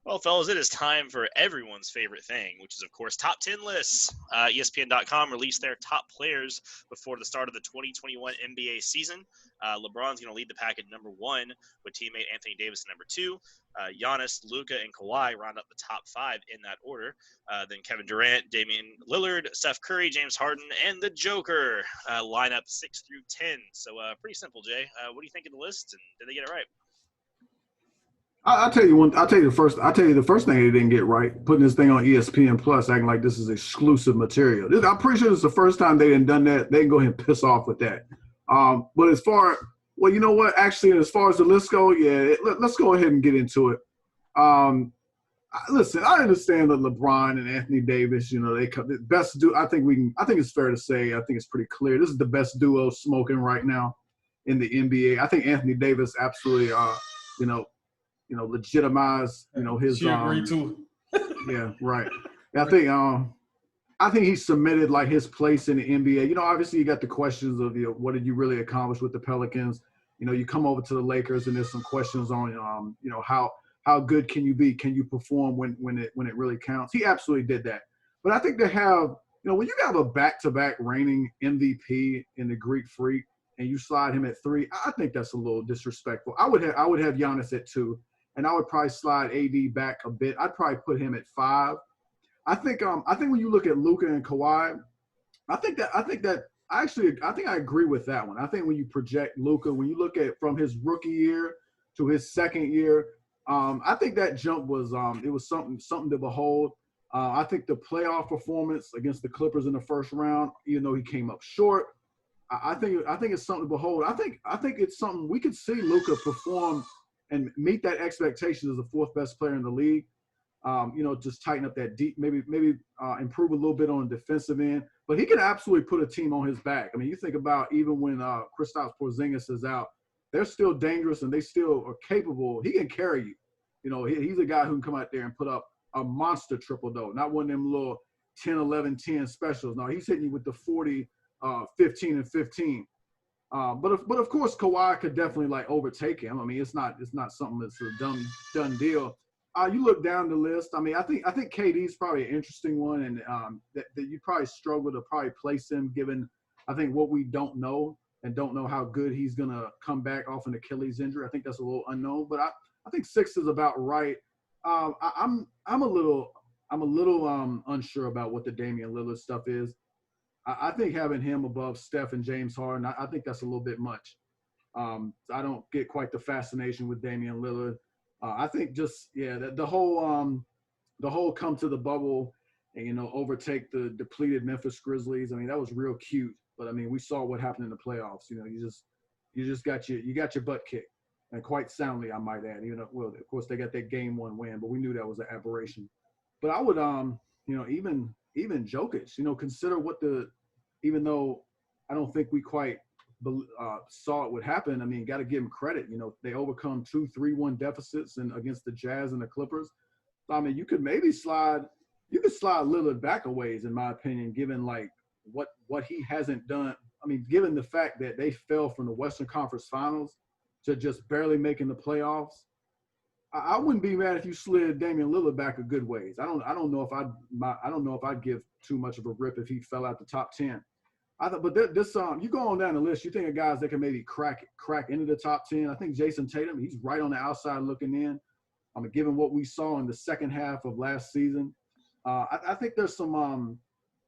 Well, fellas, it is time for everyone's favorite thing, which is, of course, top 10 lists. ESPN.com released their top players before the start of the 2021 NBA season. LeBron's going to lead the pack at number 1 with teammate Anthony Davis at number 2. Giannis, Luka, and Kawhi round up the top 5 in that order. Then Kevin Durant, Damian Lillard, Steph Curry, James Harden, and the Joker line up 6 through 10. So pretty simple, Jay. What do you think of the list, and did they get it right? I'll tell you one. I'll tell you the first. I'll tell you the first thing they didn't get right. Putting this thing on ESPN Plus, acting like this is exclusive material. I'm pretty sure it's the first time they done that. They can go ahead and piss off with that. But as far, well, you know what? Actually, as far as the list go, yeah, let's go ahead and get into it. Listen, I understand that LeBron and Anthony Davis, they come the best duo. I think it's fair to say. I think it's pretty clear. This is the best duo smoking right now in the NBA. I think Anthony Davis absolutely, legitimize, his. She agreed too. Yeah, right. I think he submitted like his place in the NBA. Obviously you got the questions of what did you really accomplish with the Pelicans? You come over to the Lakers and there's some questions on how good can you be? Can you perform when it really counts? He absolutely did that. But I think to have when you have a back-to-back reigning MVP in the Greek Freak and you slide him at 3, I think that's a little disrespectful. I would have Giannis at 2. And I would probably slide AD back a bit. I'd probably put him at 5. I think when you look at Luka and Kawhi, I think I agree with that one. I think when you project Luka, when you look at from his rookie year to his second year, I think that jump was it was something to behold. I think the playoff performance against the Clippers in the first round, even though he came up short, I think it's something to behold. I think it's something we could see Luka perform and meet that expectation as the 4th best player in the league. Just tighten up that deep, maybe improve a little bit on the defensive end. But he can absolutely put a team on his back. I mean, you think about even when Kristaps Porzingis is out, they're still dangerous and they still are capable. He can carry you. He's a guy who can come out there and put up a monster triple-double, not one of them little 10, 11, 10 specials. No, he's hitting you with the 40, 15, and 15. But of course Kawhi could definitely overtake him. I mean, it's not something that's a done deal. You look down the list. I mean, I think KD's probably an interesting one, and that you probably struggle to probably place him given I think what we don't know and don't know how good he's gonna come back off an Achilles injury. I think that's a little unknown, but I think 6 is about right. I'm a little unsure about what the Damian Lillard stuff is. I think having him above Steph and James Harden, I think that's a little bit much. I don't get quite the fascination with Damian Lillard. I think the whole come to the bubble and overtake the depleted Memphis Grizzlies. I mean, that was real cute, but I mean, we saw what happened in the playoffs. You just got your butt kicked, and quite soundly, I might add. Well, of course they got that game 1 win, but we knew that was an aberration. But I would even Jokic, consider even though I don't think we quite saw it would happen. I mean, got to give him credit. They overcome 2 3-1 deficits against the Jazz and the Clippers. So, I mean, you could slide Lillard back a ways, in my opinion, given what he hasn't done. I mean, given the fact that they fell from the Western Conference Finals to just barely making the playoffs. I wouldn't be mad if you slid Damian Lillard back a good ways. I don't know if I'd give too much of a rip if he fell out the top 10. But this you go on down the list, you think of guys that can maybe crack into the top 10. I think Jason Tatum, he's right on the outside looking in. Given what we saw in the second half of last season, I think there's some.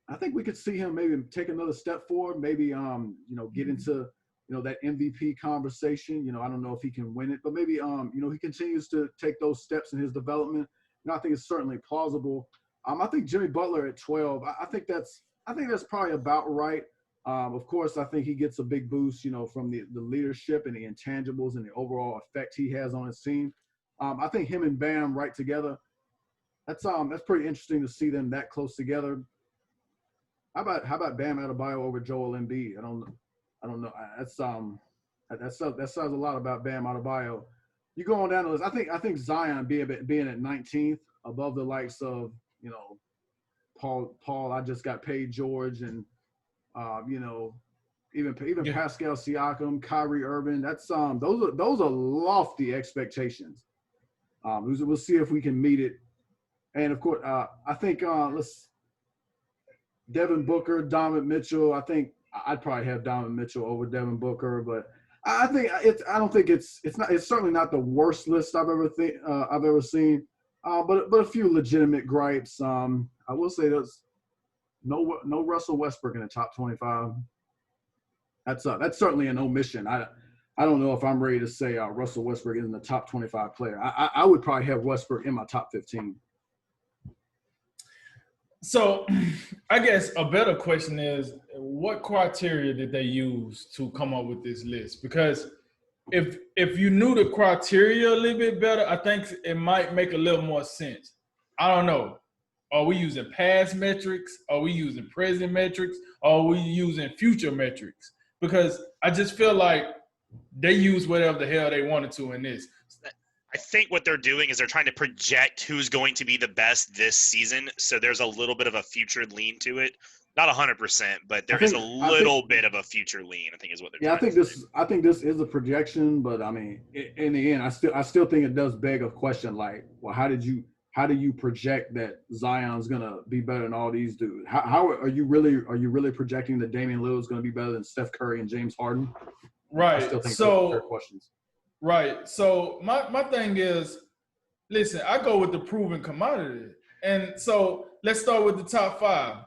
I think we could see him maybe take another step forward. Maybe get into that MVP conversation. I don't know if he can win it, but maybe he continues to take those steps in his development. I think it's certainly plausible. I think Jimmy Butler at 12. I think that's probably about right. Of course, I think he gets a big boost, from the leadership and the intangibles and the overall effect he has on his team. I think him and Bam right together. That's pretty interesting to see them that close together. How about Bam Adebayo over Joel Embiid? I don't know. That says a lot about Bam Adebayo. You go on down the list. I think Zion being at 19th above the likes of Paul. I just got paid George and even Pascal Siakam, Kyrie Irving. That's those are lofty expectations. We'll see if we can meet it. And of course, I think Devin Booker, Donovan Mitchell. I think I'd probably have Donovan Mitchell over Devin Booker, but I don't think it's certainly not the worst list I've ever seen. But a few legitimate gripes. I will say there's no Russell Westbrook in the top 25. That's certainly an omission. I don't know if I'm ready to say Russell Westbrook is in the top 25 player. I would probably have Westbrook in my top 15. So I guess a better question is, what criteria did they use to come up with this list? Because if you knew the criteria a little bit better, I think it might make a little more sense. I don't know. Are we using past metrics? Are we using present metrics? Or are we using future metrics? Because I just feel like they use whatever the hell they wanted to in this. I think what they're doing is they're trying to project who's going to be the best this season. So there's a little bit of a future lean to it. Not 100%, but there is a little bit of a future lean, I think is what they're I think this is a projection, but I mean, in the end, I still think it does beg a question like, well, how do you project that Zion's gonna be better than all these dudes? How are you really projecting that Damian Lillard's gonna be better than Steph Curry and James Harden? Right. I still think those are fair questions. Right. So my thing is, listen, I go with the proven commodity. And so let's start with the top 5.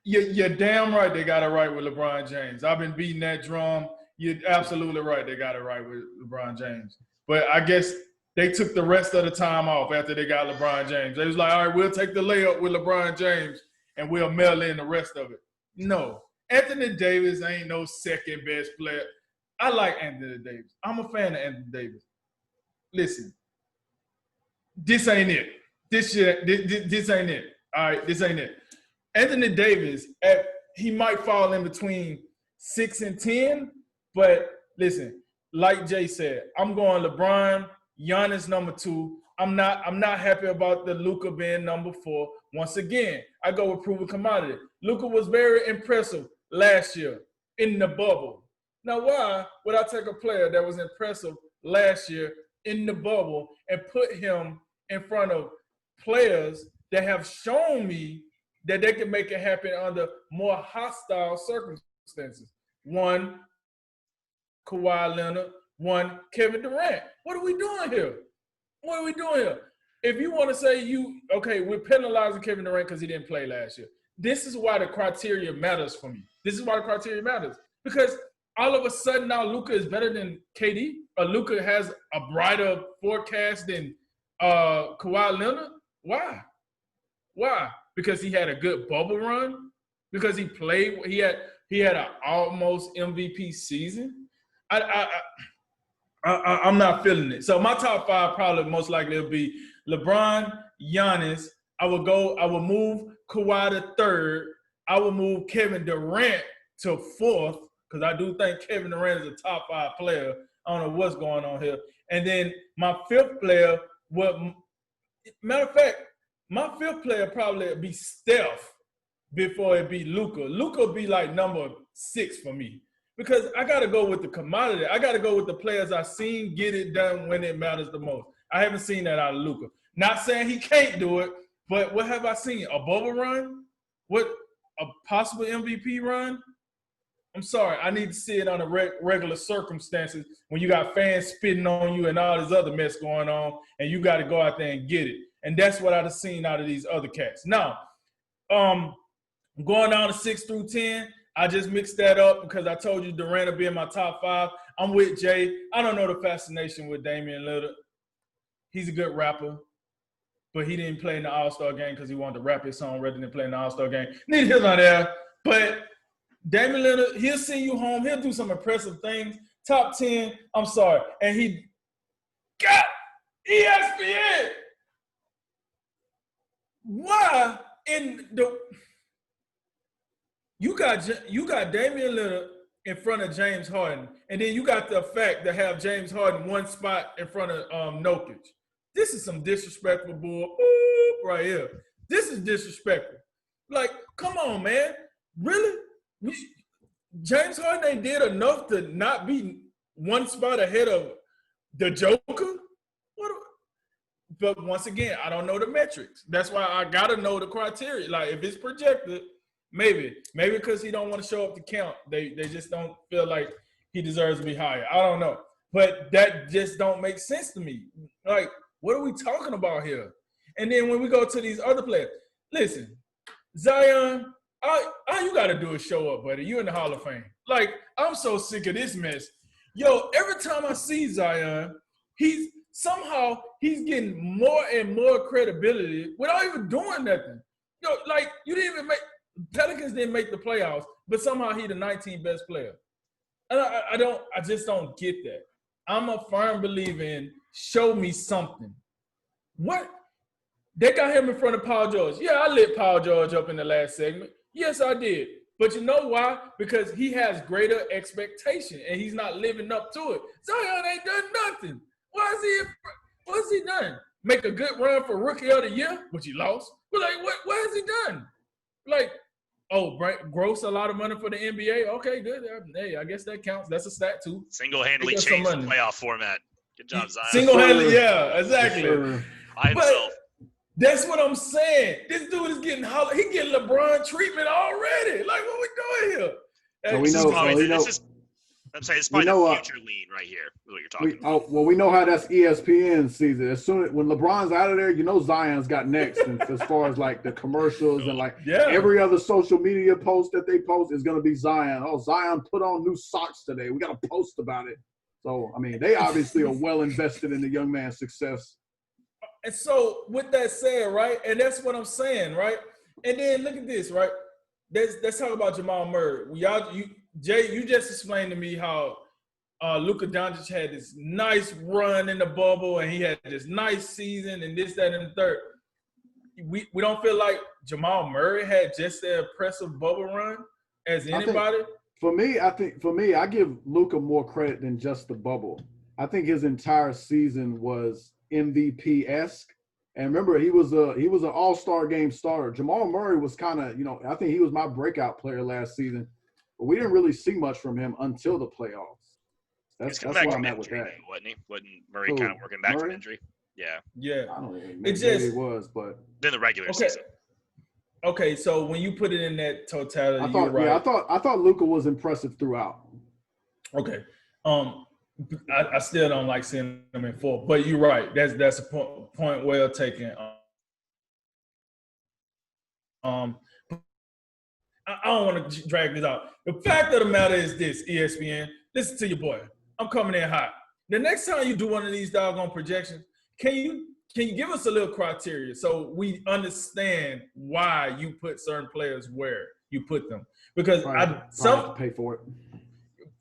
You're damn right they got it right with LeBron James. I've been beating that drum. You're absolutely right they got it right with LeBron James. But I guess they took the rest of the time off after they got LeBron James. They was like, all right, we'll take the layup with LeBron James and we'll mail in the rest of it. No. Anthony Davis ain't no second best player. I like Anthony Davis. I'm a fan of Anthony Davis. Listen, this ain't it. This ain't it. All right, this ain't it. Anthony Davis, he might fall in between 6 and 10, but listen, like Jay said, I'm going LeBron, Giannis number 2. I'm not happy about the Luka being number 4. Once again, I go with proven commodity. Luka was very impressive last year in the bubble. Now, why would I take a player that was impressive last year in the bubble and put him in front of players that have shown me that they can make it happen under more hostile circumstances? One, Kawhi Leonard. One, Kevin Durant. What are we doing here? What are we doing here? If you want to say we're penalizing Kevin Durant because he didn't play last year. This is why the criteria matters for me. This is why the criteria matters. Because all of a sudden now Luka is better than KD, or Luka has a brighter forecast than Kawhi Leonard. Why? Because he had a good bubble run? Because he played, he had an almost MVP season? I'm not feeling it. So my top 5 probably most likely will be LeBron, Giannis. I will move Kawhi to 3rd. I will move Kevin Durant to 4th, because I do think Kevin Durant is a top 5 player. I don't know what's going on here. And then my 5th player matter of fact, my 5th player probably be Steph before it be Luka. Luka be like number 6 for me, because I got to go with the commodity. I got to go with the players I've seen get it done when it matters the most. I haven't seen that out of Luka. Not saying he can't do it, but what have I seen? A bubble run? What, a possible MVP run? I'm sorry, I need to see it under regular circumstances when you got fans spitting on you and all this other mess going on, and you got to go out there and get it. And that's what I've seen out of these other cats. Now, going down to 6 through 10, I just mixed that up because I told you Durant will be in my top 5. I'm with Jay. I don't know the fascination with Damian Lillard. He's a good rapper, but he didn't play in the All-Star game because he wanted to rap his song rather than play in the All-Star game. Neither here nor there, but Damian Lillard, he'll send you home. He'll do some impressive things. Top 10, I'm sorry. And he got ESPN. Why in the – you got Damian Lillard in front of James Harden, and then you got the fact to have James Harden one spot in front of Jokic. This is some disrespectful bull right here. This is disrespectful. Like, come on, man. Really? James Harden ain't did enough to not be one spot ahead of the Joker? but once again, I don't know the metrics. That's why I gotta know the criteria. Like if it's projected, maybe because he don't want to show up to count. They just don't feel like he deserves to be higher. I don't know, but that just don't make sense to me. Like, what are we talking about here? And then when we go to these other players, listen, Zion, all you gotta do is show up, buddy. You in the Hall of Fame. Like, I'm so sick of this mess. Yo, every time I see Zion, he's getting more and more credibility without even doing nothing. Yo, like you didn't even Pelicans didn't make the playoffs, but somehow he the 19th best player. And I just don't get that. I'm a firm believer in show me something. What? They got him in front of Paul George. Yeah, I lit Paul George up in the last segment. Yes, I did. But you know why? Because he has greater expectation and he's not living up to it. Zion ain't done nothing. What's he done? Make a good run for Rookie of the Year, which he lost. But like, what has he done? Like, gross a lot of money for the NBA. Okay, good. Hey, I guess that counts. That's a stat too. Single-handedly changed the playoff format. Good job, Zion. Single-handedly, yeah, exactly. By himself. That's what I'm saying. This dude is getting he getting LeBron treatment already. Like, what we doing here? I'm saying it's probably the future lean right here. What you're talking about. Well, we know how that's ESPN sees it. As soon as when LeBron's out of there, Zion's got next. And as far as like the commercials and like every other social media post that they post is going to be Zion. Oh, Zion put on new socks today. We got to post about it. So I mean, they obviously are well invested in the young man's success. And so with that said, right, and that's what I'm saying, right? And then look at this, right? Let's talk about Jamal Murray. Jay, you just explained to me how Luka Doncic had this nice run in the bubble and he had this nice season and this, that, and the third. We don't feel like Jamal Murray had just an impressive bubble run as anybody? For me, I give Luka more credit than just the bubble. I think his entire season was MVP-esque. And remember, he was an all-star game starter. Jamal Murray was kind of, I think he was my breakout player last season. But we didn't really see much from him until the playoffs. That's why I'm at with that. Wasn't he? Wasn't Murray kind of working back from injury? Yeah. Yeah. I don't know. Maybe it was, but then the regular season. Okay, so when you put it in that totality, you're right. Yeah, I thought Luka was impressive throughout. Okay. I still don't like seeing him in full, but you're right. That's a point well taken. I don't want to drag this out. The fact of the matter is this, ESPN, listen to your boy. I'm coming in hot. The next time you do one of these doggone projections, can you give us a little criteria so we understand why you put certain players where you put them? Because I have to pay for it.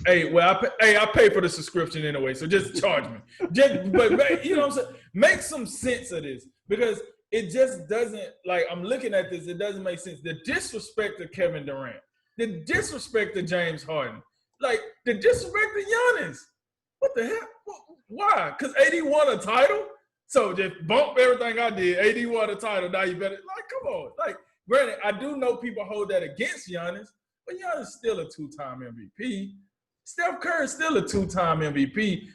Hey, well, I pay for the subscription anyway, so just charge me. But you know what I'm saying? Make some sense of this because it just doesn't, like, I'm looking at this, it doesn't make sense. The disrespect to Kevin Durant, the disrespect to James Harden, like, the disrespect to Giannis. What the heck? Why? Because AD won a title? So just bump everything I did. AD won a title, now you better, like, come on. Like, granted, I do know people hold that against Giannis, but Giannis is still a two-time MVP. Steph Curry is still a two-time MVP.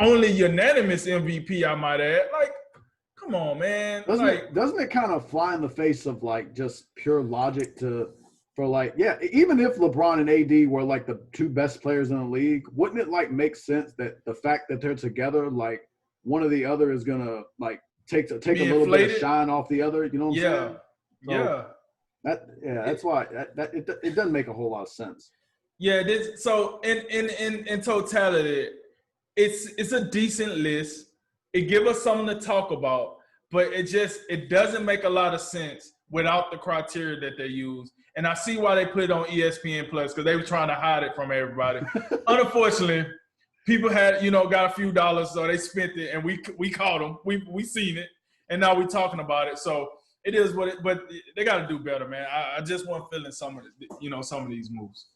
Only unanimous MVP, I might add. Like, come on, man. Doesn't it kind of fly in the face of like just pure logic even if LeBron and AD were like the two best players in the league, wouldn't it like make sense that the fact that they're together, like one or the other is gonna like take a little bit of shine off the other? You know what I'm saying? That's why it doesn't make a whole lot of sense. Yeah, so in totality, it's a decent list. It gives us something to talk about, but it doesn't make a lot of sense without the criteria that they use. And I see why they put it on ESPN Plus because they were trying to hide it from everybody. Unfortunately, people had got a few dollars, so they spent it, and we caught them. We seen it, and now we're talking about it. So it is what it. But they got to do better, man. I just want feeling some of these moves.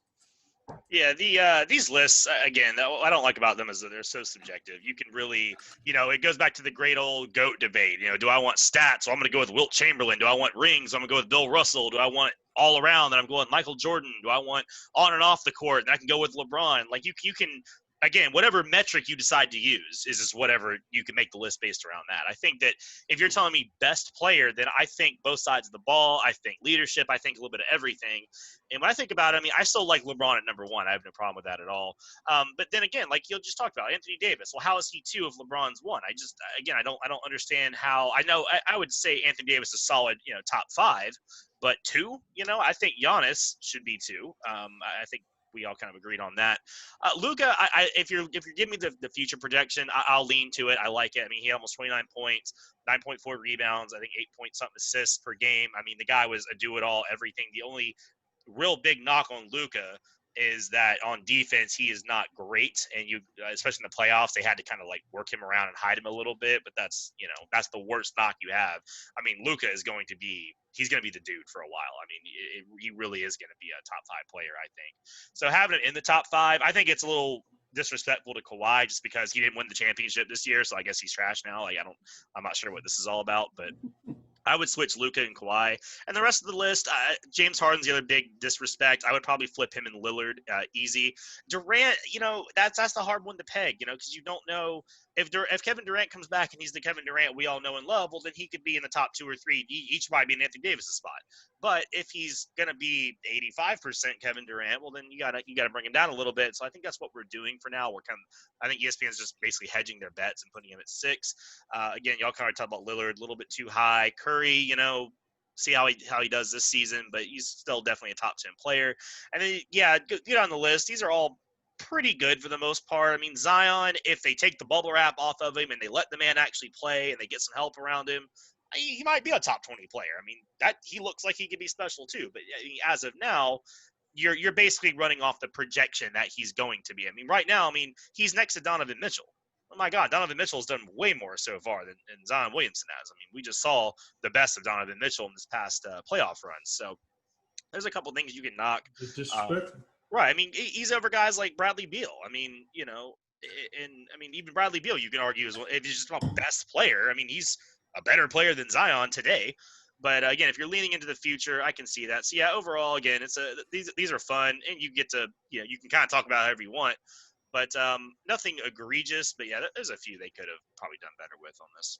Yeah, these lists, again, I don't like about them is that they're so subjective. You can really, it goes back to the great old GOAT debate. Do I want stats? So I'm going to go with Wilt Chamberlain. Do I want rings? I'm going to go with Bill Russell. Do I want all around? And I'm going with Michael Jordan. Do I want on and off the court? And I can go with LeBron. Like, you can again, whatever metric you decide to use is just whatever you can make the list based around that. I think that if you're telling me best player, then I think both sides of the ball. I think leadership. I think a little bit of everything. And when I think about it, I mean, I still like LeBron at number one. I have no problem with that at all. But then again, like you'll just talk about Anthony Davis. Well, how is he two if LeBron's one? I don't understand how. I know I would say Anthony Davis is solid, top five, but two, I think Giannis should be two. I think we all kind of agreed on that. Luka, if you're giving me the future projection, I'll lean to it. I like it. I mean, he had almost 29 points, 9.4 rebounds, I think 8 point something assists per game. I mean, the guy was a do-it-all, everything. The only real big knock on Luka is that on defense he is not great, and especially in the playoffs they had to kind of like work him around and hide him a little bit. But that's the worst knock you have. I mean, Luka is going to be the dude for a while. I mean, he really is going to be a top five player, I think. So having him in the top five, I think it's a little disrespectful to Kawhi just because he didn't win the championship this year. So I guess he's trash now. Like I'm not sure what this is all about, but I would switch Luka and Kawhi. And the rest of the list, James Harden's the other big disrespect. I would probably flip him and Lillard easy. Durant, that's the hard one to peg, because you don't know if Kevin Durant comes back and he's the Kevin Durant we all know and love, well, then he could be in the top two or three. Each might be in Anthony Davis' spot. But if he's going to be 85% Kevin Durant, well, then you gotta bring him down a little bit. So I think that's what we're doing for now. I think ESPN's just basically hedging their bets and putting him at 6. Again, y'all kind of talk about Lillard a little bit too high. Curry, see how he does this season, but he's still definitely a top 10 player. And then, get on the list. These are all pretty good for the most part. I mean, Zion, if they take the bubble wrap off of him and they let the man actually play and they get some help around him, he might be a top 20 player. I mean, that he looks like he could be special too. But as of now, you're basically running off the projection that he's going to be. I mean, right now, he's next to Donovan Mitchell. Oh my God, Donovan Mitchell's done way more so far than Zion Williamson has. I mean, we just saw the best of Donovan Mitchell in this past playoff run. So there's a couple things you can knock. Right. I mean, he's over guys like Bradley Beal. I mean, even Bradley Beal, you can argue as well. If he's just about best player, I mean, he's a better player than Zion today. But again, if you're leaning into the future, I can see that. So yeah, overall, again, these are fun, and you get to you can kind of talk about it however you want. But nothing egregious. But yeah, there's a few they could have probably done better with on this.